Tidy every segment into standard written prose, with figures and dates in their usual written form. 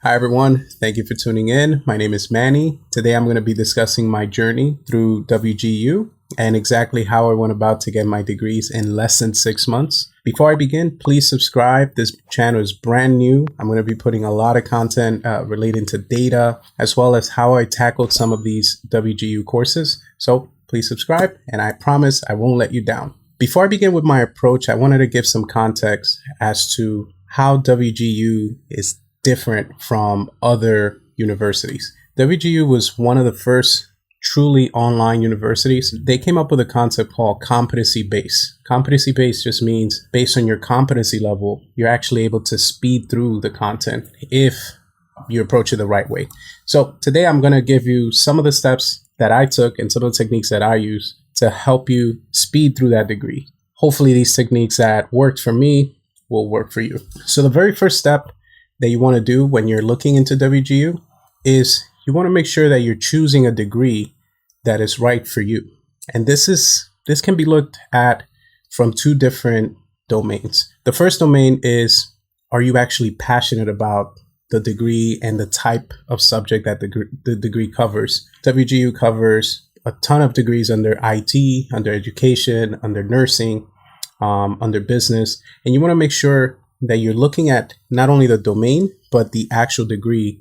Hi, everyone. Thank you for tuning in. My name is Manny. Today, I'm going to be discussing my journey through WGU and exactly how I went about to get my degrees in less than 6 months. Before I begin, please subscribe. This channel is brand new. I'm going to be putting a lot of content relating to data, as well as how I tackled some of these WGU courses. So please subscribe, and I promise I won't let you down. Before I begin with my approach, I wanted to give some context as to how WGU is different from other universities. WGU was one of the first truly online universities. They came up with a concept called competency based. Competency based just means based on your competency level, you're actually able to speed through the content if you approach it the right way. So today I'm going to give you some of the steps that I took and some of the techniques that I use to help you speed through that degree. Hopefully these techniques that worked for me will work for you. So the very first step that you want to do when you're looking into WGU is you want to make sure that you're choosing a degree that is right for you. And this can be looked at from two different domains. The first domain is, are you actually passionate about the degree and the type of subject that the degree covers? WGU covers a ton of degrees under IT, under education, under nursing, under business, and you want to make sure that you're looking at not only the domain, but the actual degree,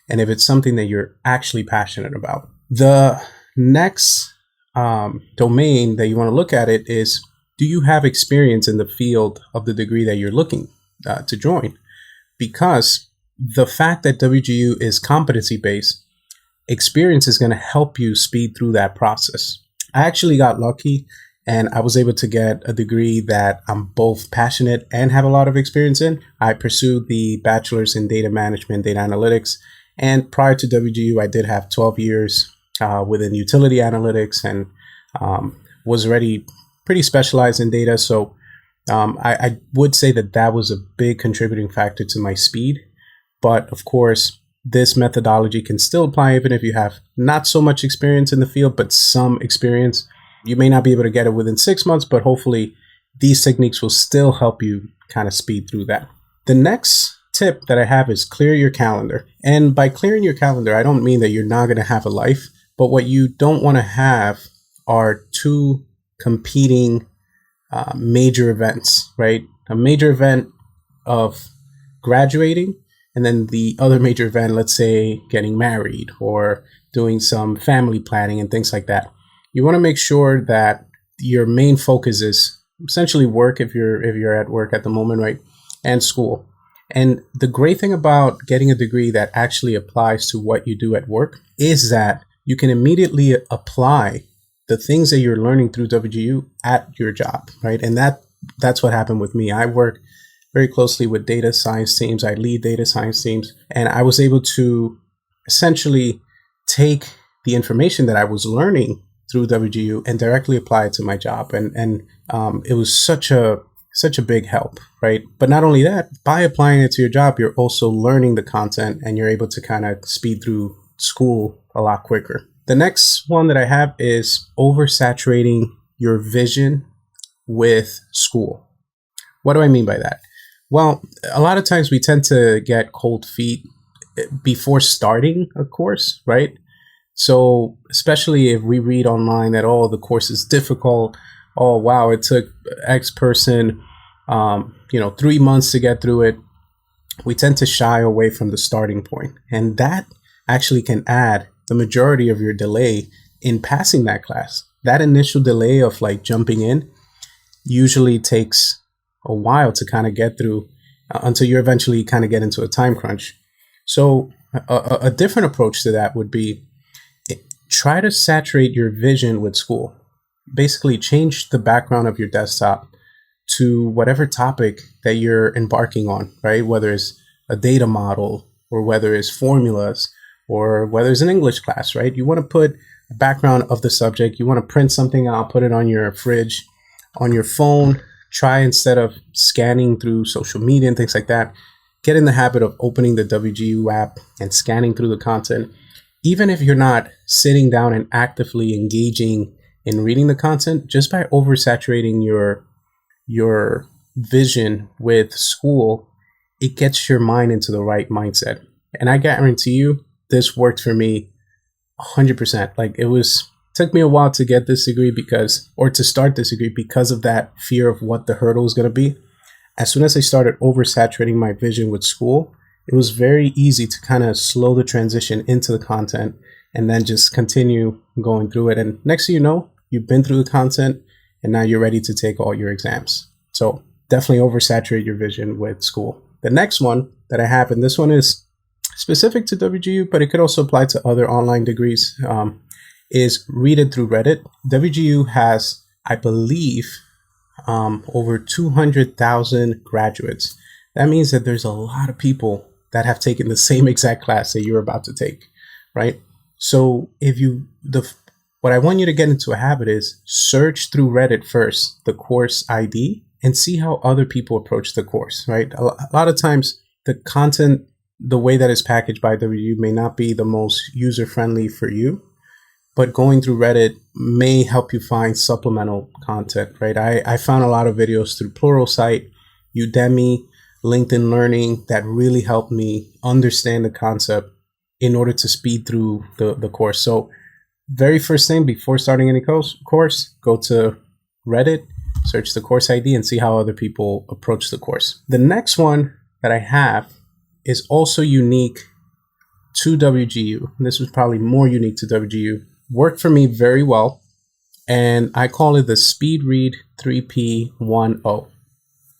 and if it's something that you're actually passionate about. The next domain that you want to look at it is, do you have experience in the field of the degree that you're looking to join? Because the fact that WGU is competency-based, experience is going to help you speed through that process. I actually got lucky and I was able to get a degree that I'm both passionate and have a lot of experience in. I pursued the bachelor's in data management, data analytics. And prior to WGU, I did have 12 years within utility analytics and was already pretty specialized in data. So I would say that that was a big contributing factor to my speed. But of course, this methodology can still apply even if you have not so much experience in the field, but some experience. You may not be able to get it within 6 months, but hopefully these techniques will still help you kind of speed through that. The next tip that I have is clear your calendar. And by clearing your calendar, I don't mean that you're not going to have a life, but what you don't want to have are two competing major events, right? A major event of graduating, and then the other major event, let's say getting married or doing some family planning and things like that. You want to make sure that your main focus is essentially work if you're at work at the moment, right? And school. And the great thing about getting a degree that actually applies to what you do at work is that you can immediately apply the things that you're learning through WGU at your job, right? And that's what happened with me. I work very closely with data science teams. I lead data science teams, and I was able to essentially take the information that I was learning through WGU and directly apply it to my job. And it was such a big help, right? But not only that, by applying it to your job, you're also learning the content and you're able to kind of speed through school a lot quicker. The next one that I have is oversaturating your vision with school. What do I mean by that? Well, a lot of times we tend to get cold feet before starting a course, right? So especially if we read online that, oh, the course is difficult. Oh, wow, it took X person, 3 months to get through it. We tend to shy away from the starting point. And that actually can add the majority of your delay in passing that class. That initial delay of like jumping in usually takes a while to kind of get through until you eventually kind of get into a time crunch. So a different approach to that would be, try to saturate your vision with school. Basically, change the background of your desktop to whatever topic that you're embarking on, right? Whether it's a data model or whether it's formulas or whether it's an English class, right? You want to put a background of the subject. You want to print something out, put it on your fridge, on your phone. Try, instead of scanning through social media and things like that, get in the habit of opening the WGU app and scanning through the content. Even if you're not sitting down and actively engaging in reading the content, just by oversaturating your vision with school, it gets your mind into the right mindset. And I guarantee you, this worked for me 100%. Like took me a while to get this degree or to start this degree because of that fear of what the hurdle is going to be. As soon as I started oversaturating my vision with school, it was very easy to kind of slow the transition into the content and then just continue going through it. And next thing you know, you've been through the content and now you're ready to take all your exams. So definitely oversaturate your vision with school. The next one that I have, and this one is specific to WGU, but it could also apply to other online degrees, is read it through Reddit. WGU has, I believe, over 200,000 graduates. That means that there's a lot of people that have taken the same exact class that you're about to take, right? So what I want you to get into a habit is search through Reddit first, the course ID, and see how other people approach the course, right? A lot of times the content, the way that is packaged by WGU may not be the most user-friendly for you, but going through Reddit may help you find supplemental content, right? I found a lot of videos through Pluralsight, Udemy, LinkedIn Learning that really helped me understand the concept in order to speed through the course. So very first thing before starting any course, go to Reddit, search the course ID, and see how other people approach the course. The next one that I have is also unique to WGU. And this was probably more unique to WGU. Worked for me very well. And I call it the Speed Read 3P10.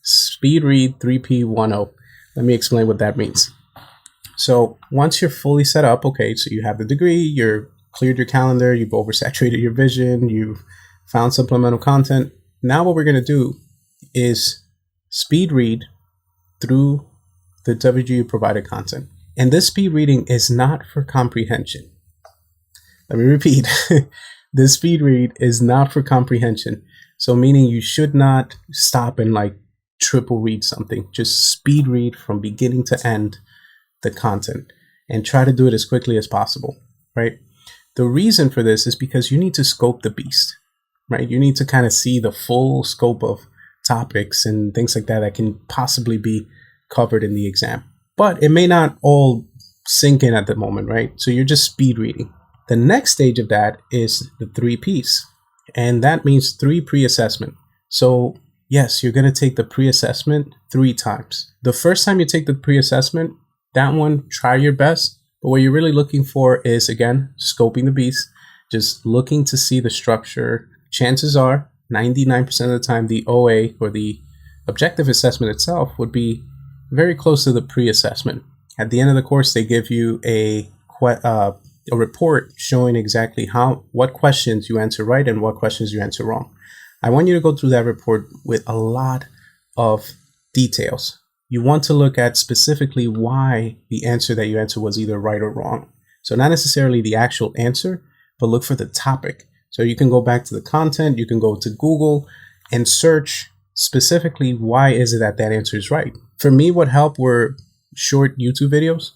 Speed Read 3P10. Let me explain what that means. So once you're fully set up, okay, so you have the degree, you're cleared your calendar, you've oversaturated your vision, you've found supplemental content. Now what we're going to do is speed read through the WGU provided content. And this speed reading is not for comprehension. Let me repeat. This speed read is not for comprehension. So meaning you should not stop and triple read something. Just speed read from beginning to end the content and try to do it as quickly as possible, right? The reason for this is because you need to scope the beast, right? You need to kind of see the full scope of topics and things like that can possibly be covered in the exam. But it may not all sink in at the moment, right? So you're just speed reading. The next stage of that is the 3 Ps, and that means 3 pre-assessment. So yes, you're going to take the pre-assessment 3 times. The first time you take the pre-assessment, that one, try your best. But what you're really looking for is, again, scoping the beast, just looking to see the structure. Chances are 99% of the time, the OA or the objective assessment itself would be very close to the pre-assessment. At the end of the course, they give you a report showing exactly what questions you answer right and what questions you answer wrong. I want you to go through that report with a lot of details. You want to look at specifically why the answer that you answered was either right or wrong. So not necessarily the actual answer, but look for the topic. So you can go back to the content, you can go to Google and search specifically why is it that answer is right. For me, what helped were short YouTube videos,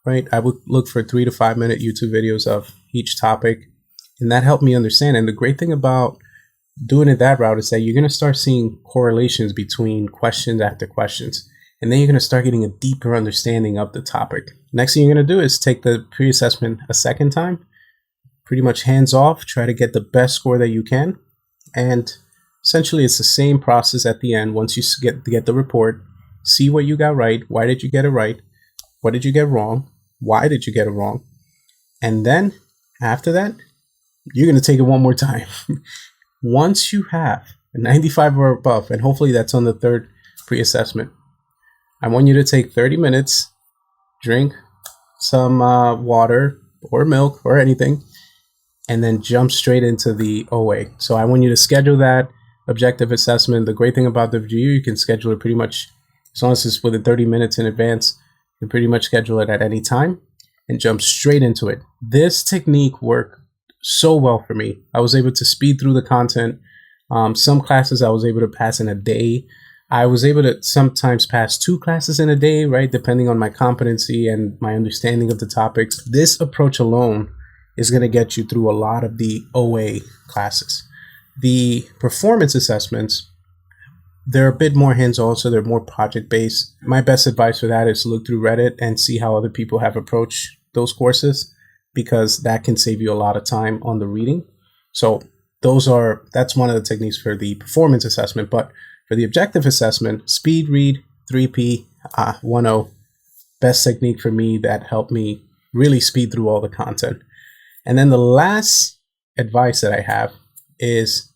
right? I would look for 3 to 5 minute YouTube videos of each topic, and that helped me understand. And the great thing about doing it that route is that you're going to start seeing correlations between questions after questions. And then you're going to start getting a deeper understanding of the topic. Next thing you're going to do is take the pre-assessment a second time, pretty much hands off, try to get the best score that you can. And essentially it's the same process at the end. Once you get the report, see what you got right. Why did you get it right? What did you get wrong? Why did you get it wrong? And then after that, you're going to take it one more time. Once you have a 95 or above, and hopefully that's on the 3rd pre-assessment, I want you to take 30 minutes, drink some water or milk or anything, and then jump straight into the OA. So I want you to schedule that objective assessment. The great thing about WGU, you can schedule it pretty much, as long as it's within 30 minutes in advance, you can pretty much schedule it at any time and jump straight into it. This technique worked so well for me. I was able to speed through the content. Some classes I was able to pass in a day. I was able to sometimes pass 2 classes in a day, right? Depending on my competency and my understanding of the topics. This approach alone is going to get you through a lot of the OA classes. The performance assessments, they're a bit more hands-on, so they're more project-based. My best advice for that is to look through Reddit and see how other people have approached those courses, because that can save you a lot of time on the reading. So that's one of the techniques for the performance assessment. But for the objective assessment, speed read 3P 10, best technique for me that helped me really speed through all the content. And then the last advice that I have is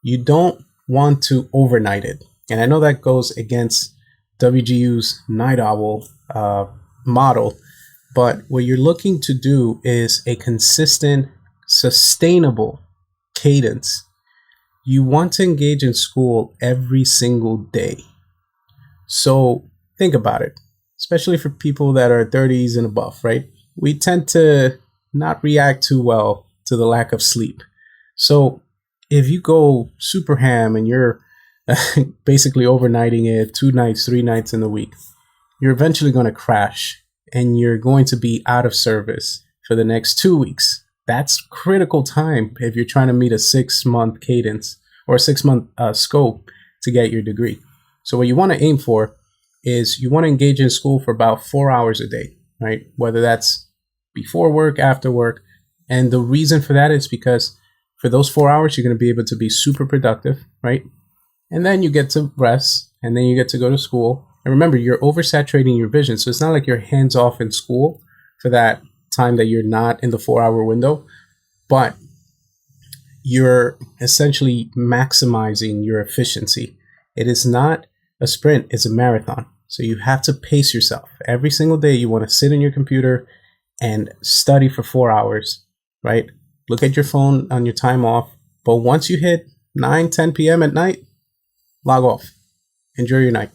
you don't want to overnight it. And I know that goes against WGU's night owl model, but what you're looking to do is a consistent, sustainable cadence. You want to engage in school every single day. So think about it, especially for people that are 30s and above, right? We tend to not react too well to the lack of sleep. So if you go super ham and you're basically overnighting it 2 nights, 3 nights in the week, you're eventually going to crash and you're going to be out of service for the next 2 weeks. That's critical time if you're trying to meet a 6-month cadence or a 6-month scope to get your degree. So what you want to aim for is you want to engage in school for about 4 hours a day, right? Whether that's before work, after work. And the reason for that is because for those 4 hours, you're going to be able to be super productive, right? And then you get to rest, and then you get to go to school. And remember, you're oversaturating your vision. So it's not like you're hands off in school for that time that you're not in the 4-hour window, but you're essentially maximizing your efficiency. It is not a sprint, it's a marathon. So you have to pace yourself. Every single day, you want to sit on your computer and study for 4 hours, right? Look at your phone on your time off. But once you hit 9, 10 p.m. at night, log off. Enjoy your night.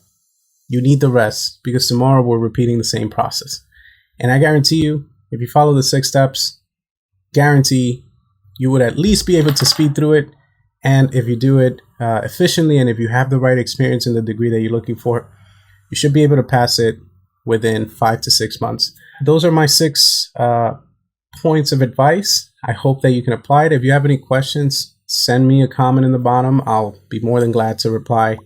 You need the rest because tomorrow we're repeating the same process. And I guarantee you, if you follow the 6 steps, guarantee you would at least be able to speed through it. And if you do it efficiently, and if you have the right experience in the degree that you're looking for, you should be able to pass it within 5 to 6 months. Those are my 6 points of advice. I hope that you can apply it. If you have any questions, send me a comment in the bottom. I'll be more than glad to reply.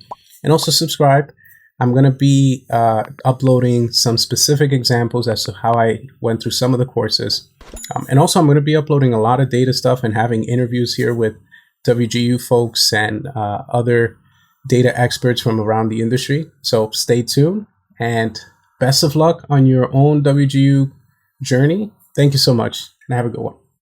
And also subscribe. I'm going to be uploading some specific examples as to how I went through some of the courses. And also I'm going to be uploading a lot of data stuff and having interviews here with WGU folks and other data experts from around the industry. So stay tuned and best of luck on your own WGU journey. Thank you so much and have a good one.